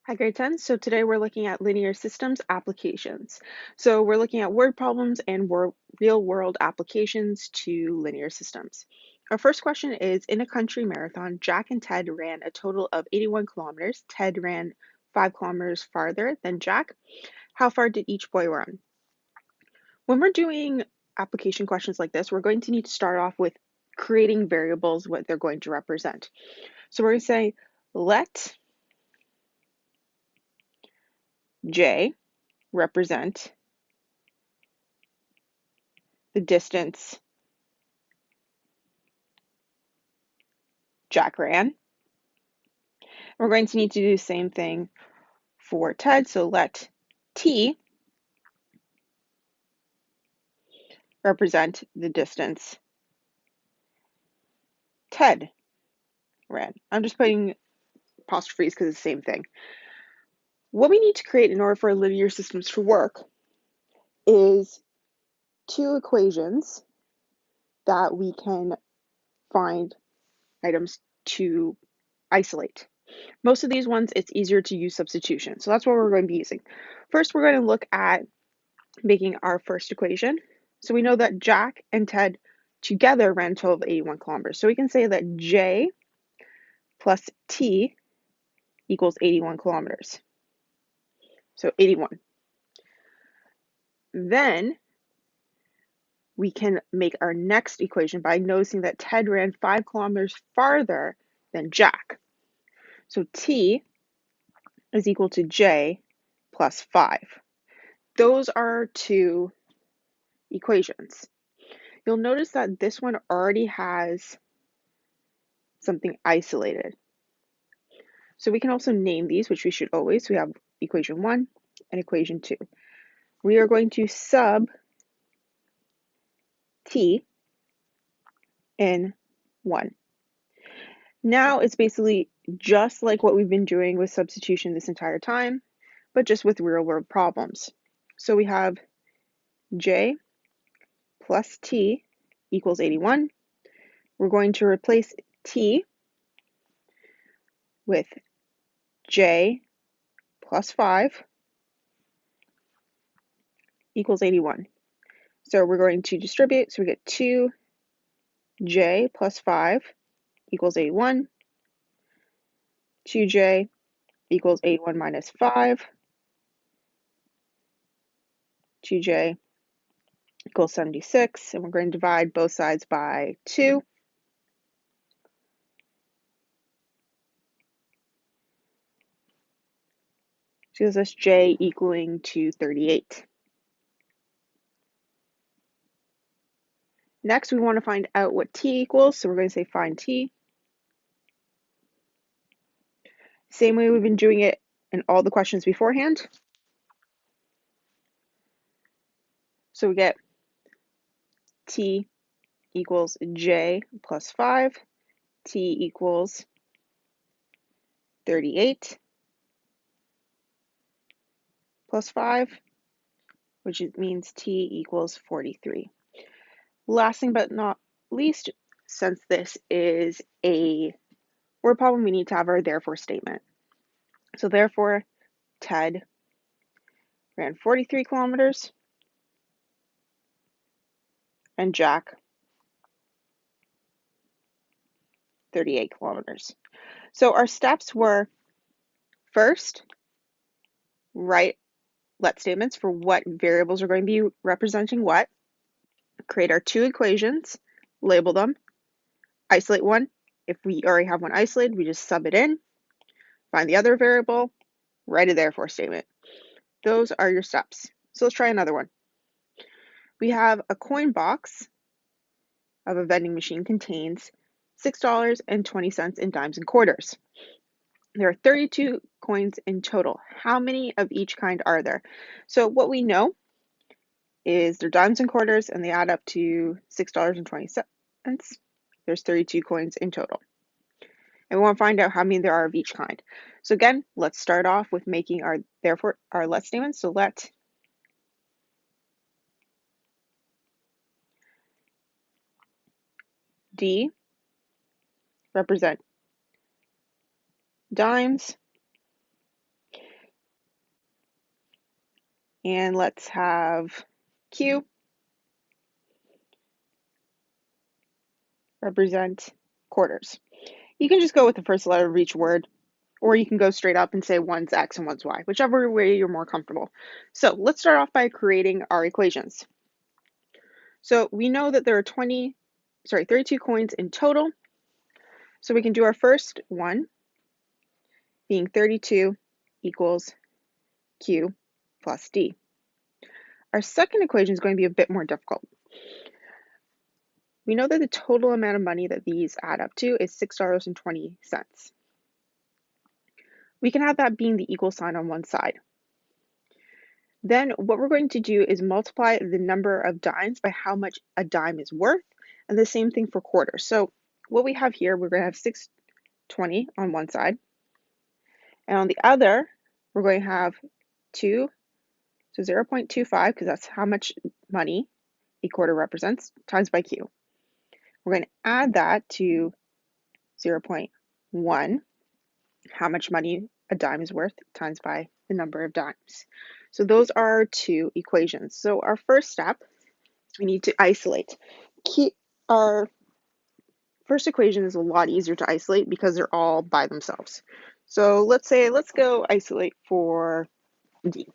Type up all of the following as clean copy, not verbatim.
Hi, grade 10. So today we're looking at linear systems applications. So we're looking at word problems and real world applications to linear systems. Our first question is, in a country marathon, Jack and Ted ran a total of 81 kilometers. Ted ran 5 kilometers farther than Jack. How far did each boy run? When we're doing application questions like this, we're going to need to start off with creating variables, what they're going to represent. So we're going to say, let J represent the distance Jack ran. We're going to need to do the same thing for Ted, so let T represent the distance Ted ran. I'm just putting apostrophes because it's the same thing. What we need to create in order for linear systems to work is two equations that we can find items to isolate. Most of these ones, it's easier to use substitution. So that's what we're going to be using. First, we're going to look at making our first equation. So we know that Jack and Ted together ran a total of 81 kilometers. So we can say that J plus T equals 81 kilometers. So 81. Then we can make our next equation by noticing that Ted ran 5 kilometers farther than Jack. So T is equal to J plus 5. Those are our two equations. You'll notice that this one already has something isolated. So we can also name these, which we should always. We have equation 1 and equation 2. We are going to sub T in 1. Now it's basically just like what we've been doing with substitution this entire time, but just with real world problems. So we have J plus T equals 81. We're going to replace T with J plus 5 equals 81. So we're going to distribute, so we get 2J plus 5 equals 81. 2J equals 81 minus 5. 2J equals 76. And we're going to divide both sides by 2. So gives us J equaling to 38. Next, we want to find out what T equals. So we're going to say find T. Same way we've been doing it in all the questions beforehand. So we get T equals J plus 5. T equals 38 plus 5, which means T equals 43. Last thing but not least, since this is a word problem, we need to have our therefore statement. So therefore, Ted ran 43 kilometers and Jack 38 kilometers. So our steps were, first, write let statements for what variables are going to be representing what, create our two equations, label them, isolate one. If we already have one isolated, we just sub it in, find the other variable, write a therefore statement. Those are your steps. So let's try another one. We have a coin box of a vending machine contains $6.20 in dimes and quarters. There are 32 coins in total. How many of each kind are there? So what we know is they're dimes and quarters and they add up to $6.20. There's 32 coins in total. And we want to find out how many there are of each kind. So again, let's start off with making our therefore our let statements. So let D represent dimes And let's have Q represent quarters. You can just go with the first letter of each word, or you can go straight up and say one's X and one's Y, whichever way you're more comfortable. So let's start off by creating our equations. So we know that there are 32 coins in total. So we can do our first one, being 32 equals Q plus D. Our second equation is going to be a bit more difficult. We know that the total amount of money that these add up to is $6.20. We can have that being the equal sign on one side. Then what we're going to do is multiply the number of dimes by how much a dime is worth, and the same thing for quarters. So what we have here, we're going to have 620 on one side, and on the other, we're going to have 2, so 0.25, because that's how much money a quarter represents, times by Q. We're going to add that to 0.1, how much money a dime is worth, times by the number of dimes. So those are our two equations. So our first step, we need to isolate. Our first equation is a lot easier to isolate because they're all by themselves. So let's go isolate for D.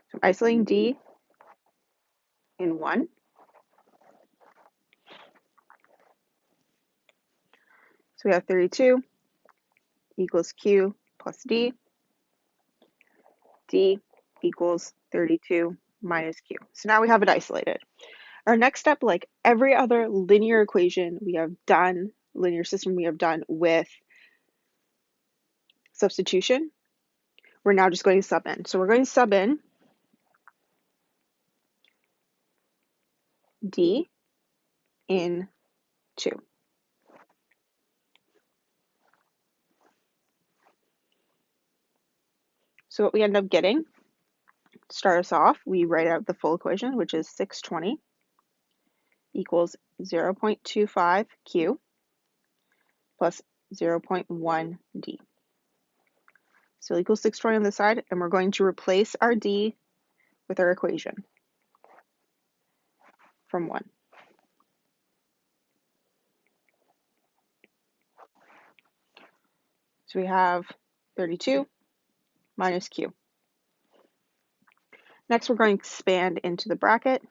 So I'm isolating D in 1. So we have 32 equals Q plus D. D equals 32 minus Q. So now we have it isolated. Our next step, like every other linear equation we have done, linear system we have done with substitution, we're now just going to sub in. So we're going to sub in D in 2. So what we end up getting, to start us off, we write out the full equation, which is 620 equals 0.25 Q plus 0.1 D. So equals 620 on this side, and we're going to replace our D with our equation from 1. So we have 32 minus Q. Next, we're going to expand into the bracket,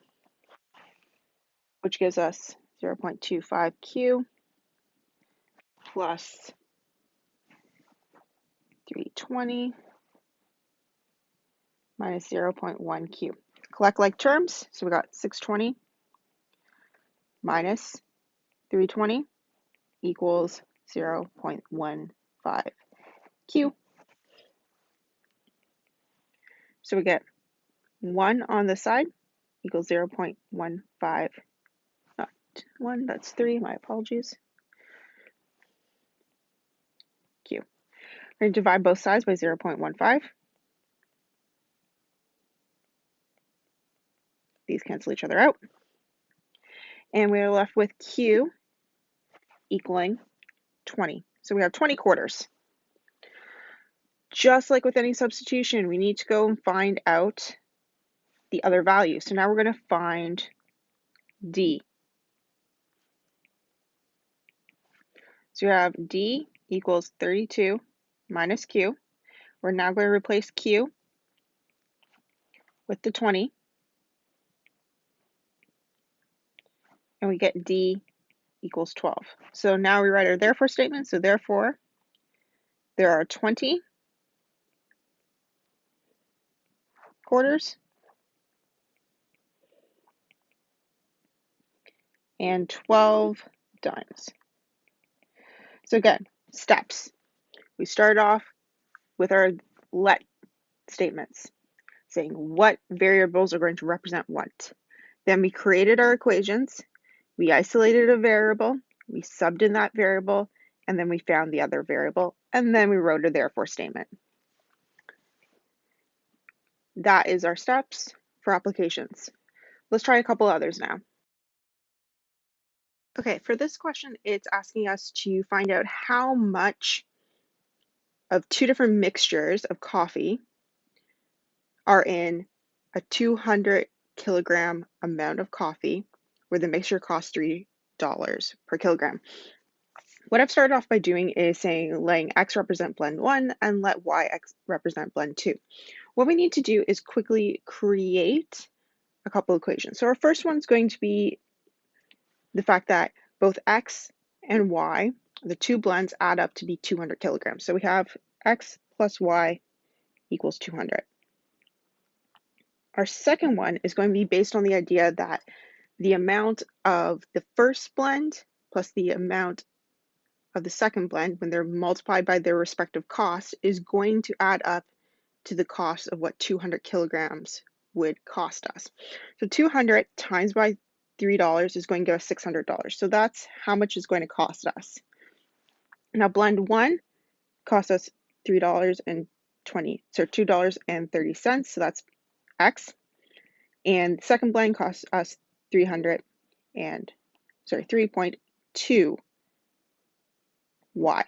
which gives us 0.25 Q plus 320 minus 0.1 Q. Collect like terms, so we got 620 minus 320 equals 0.15 Q. So we get 1 on the side equals 0.15, not 1, that's 3, my apologies, Q. We're going to divide both sides by 0.15. These cancel each other out. And we're left with Q equaling 20. So we have 20 quarters. Just like with any substitution, we need to go and find out the other value. So now we're going to find D. So you have D equals 32 minus Q. We're now going to replace Q with the 20. And we get D equals 12. So now we write our therefore statement. So therefore, there are 20 quarters and 12 dimes. So again, steps. We start off with our let statements, saying what variables are going to represent what. Then we created our equations, we isolated a variable, we subbed in that variable, and then we found the other variable, and then we wrote a therefore statement. That is our steps for applications. Let's try a couple others now. Okay, for this question, it's asking us to find out how much of two different mixtures of coffee are in a 200 kilogram amount of coffee where the mixture costs $3 per kilogram. What I've started off by doing is saying letting X represent blend 1 and let Y represent blend 2. What we need to do is quickly create a couple equations. So our first one's going to be the fact that both X and Y, the two blends, add up to be 200 kilograms. So we have X plus Y equals 200. Our second one is going to be based on the idea that the amount of the first blend plus the amount of the second blend, when they're multiplied by their respective costs, is going to add up to the cost of what 200 kilograms would cost us. So 200 times by $3 is going to give us $600. So that's how much it's going to cost us. Now blend 1 costs us $2.30. So that's X. And second blend costs us 3.2 Y.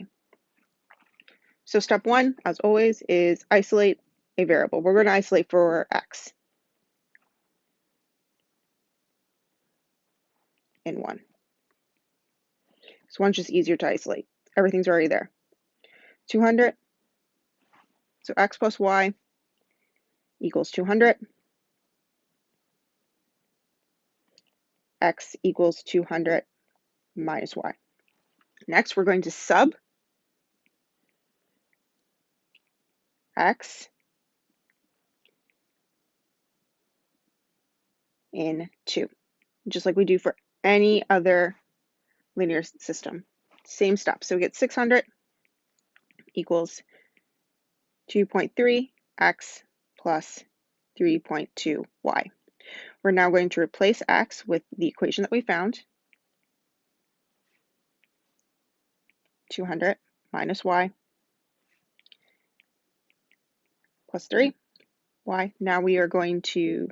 So step 1, as always, is isolate a variable. We're going to isolate for X in 1. So 1's just easier to isolate. Everything's already there. 200, so X plus Y equals 200. X equals 200 minus Y. Next, we're going to sub X in 2, just like we do for any other linear system. Same step. So we get 600 equals 2.3 X plus 3.2 Y. We're now going to replace X with the equation that we found, 200 minus Y plus 3 Y. Now we are going to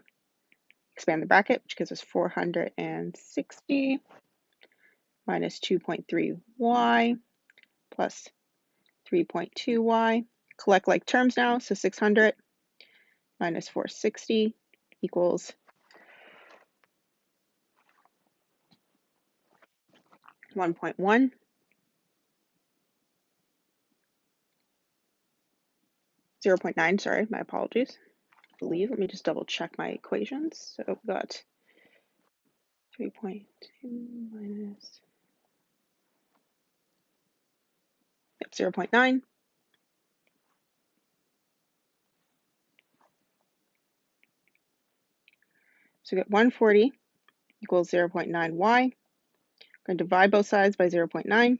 expand the bracket, which gives us 460 minus 2.3 Y plus 3.2 Y. Collect like terms now, so 600 minus 460 equals 1.1. 0.9, sorry, my apologies. I believe, let me just double check my equations. So we've got 3.2 minus 0.9. So we get 140 equals 0.9 Y. I'm going to divide both sides by 0.9.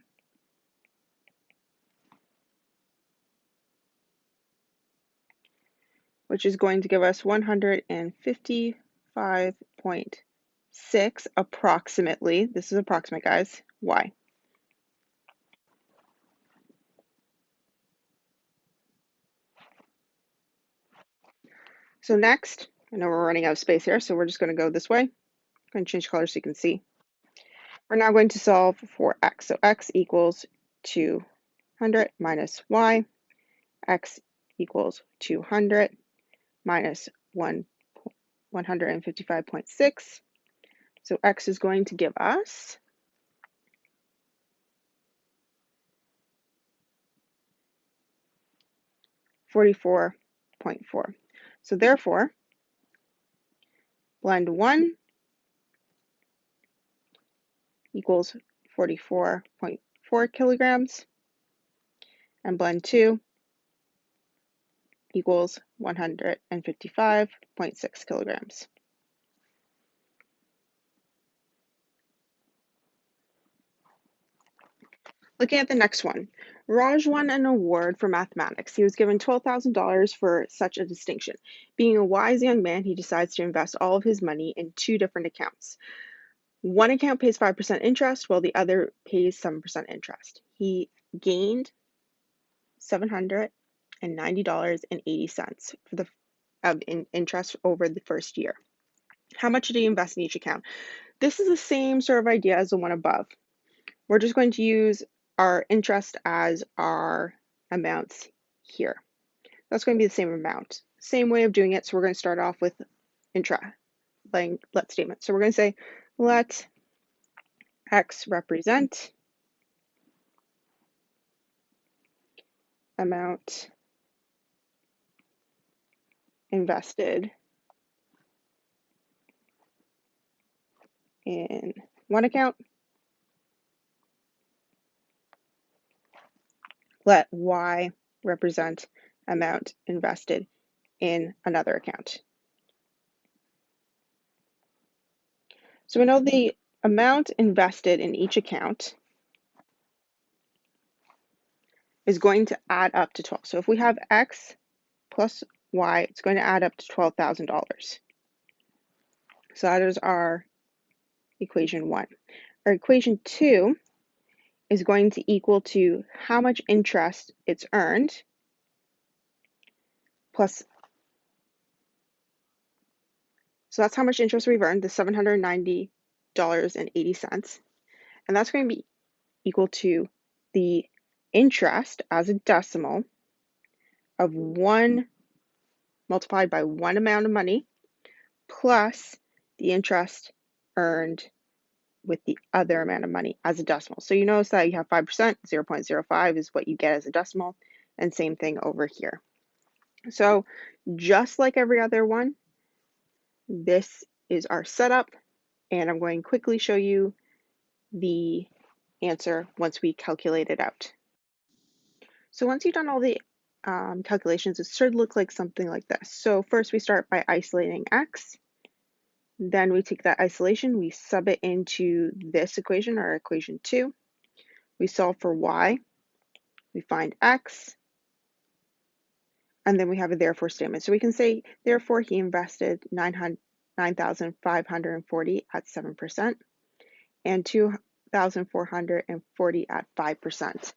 Which is going to give us 155.6 approximately. This is approximate, guys. Y. So next, I know we're running out of space here, so we're just going to go this way. I'm going to change colors so you can see. We're now going to solve for X. So X equals 200 minus Y. X equals 200 minus 155.6. So X is going to give us 44.4. So therefore, blend 1 equals 44.4 kilograms, and blend 2 equals 155.6 kilograms. Looking at the next one, Raj won an award for mathematics. He was given $12,000 for such a distinction. Being a wise young man, he decides to invest all of his money in two different accounts. One account pays 5% interest, while the other pays 7% interest. He gained $790.80 for the in interest over the first year. How much did he invest in each account? This is the same sort of idea as the one above. We're just going to use our interest as our amounts here. That's going to be the same amount. Same way of doing it. So we're going to start off with let statement. So we're going to say let X represent amount invested in one account. Let Y represent amount invested in another account. So we know the amount invested in each account is going to add up to 12. So if we have X plus Y, it's going to add up to $12,000. So that is our equation 1. Our equation 2 is going to equal to how much interest it's earned plus, so that's how much interest we've earned, the $790.80. And that's going to be equal to the interest as a decimal of 1 multiplied by one amount of money plus the interest earned with the other amount of money as a decimal. So you notice that you have 5%, 0.05 is what you get as a decimal, and same thing over here. So just like every other one, this is our setup, and I'm going to quickly show you the answer once we calculate it out. So once you've done all the calculations, it should look like something like this. So first we start by isolating X. Then we take that isolation, we sub it into this equation, or equation 2. We solve for Y, we find X, and then we have a therefore statement. So we can say, therefore, he invested 9,540 at 7% and 2,440 at 5%.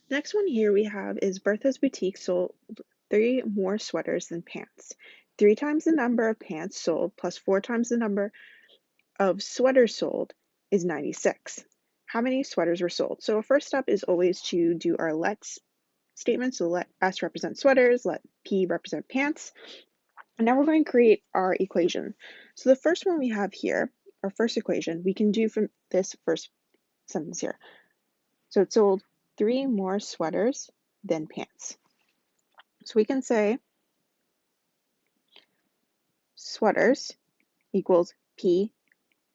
Next one here we have is Bertha's Boutique sold 3 more sweaters than pants. 3 times the number of pants sold plus 4 times the number of sweaters sold is 96. How many sweaters were sold? So our first step is always to do our let's statement. So let S represent sweaters, let P represent pants. And now we're going to create our equation. So the first one we have here, our first equation, we can do from this first sentence here. So it sold 3 more sweaters than pants. So we can say sweaters equals P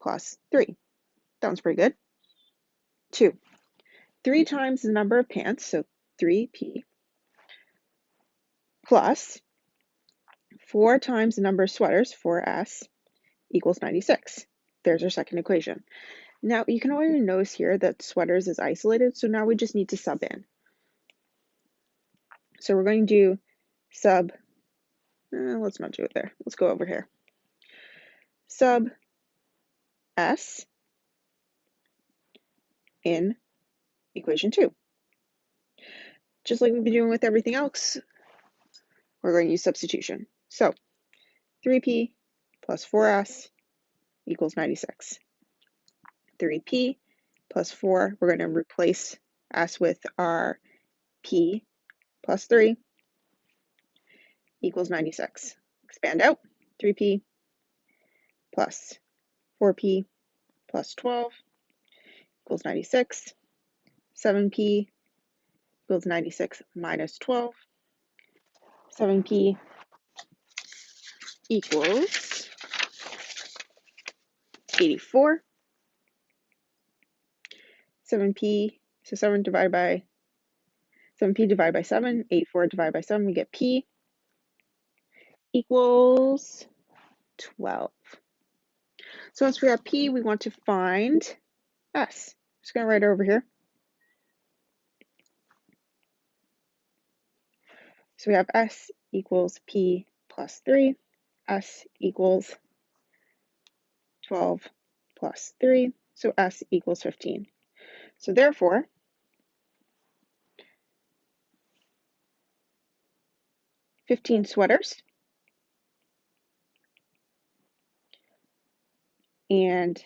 plus 3. That one's pretty good. 2. 3 times the number of pants, so 3P, plus 4 times the number of sweaters, 4S, equals 96. There's our second equation. Now, you can already notice here that sweaters is isolated, so now we just need to sub in. So we're going to do sub, let's not do it there. Let's go over here. Sub S in equation 2. Just like we've been doing with everything else, we're going to use substitution. So 3P plus 4S equals 96. 3P plus 4, we're going to replace S with our P plus 3 equals 96. Expand out, 3P plus 4P plus 12 equals 96. 7P equals 96 minus 12. 7P equals 84. 7P, so 7 divided by 7P divided by 7, 84 divided by 7, we get P equals 12. So once we have P, we want to find S. Just going to write it over here. So we have S equals P plus 3. S equals 12 plus 3. So S equals 15. So therefore, $15 sweaters and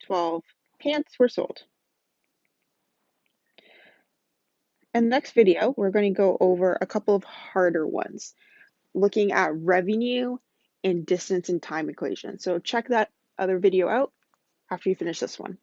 12 pants were sold. In the next video, we're going to go over a couple of harder ones, looking at revenue and distance and time equation. So check that other video out after you finish this one.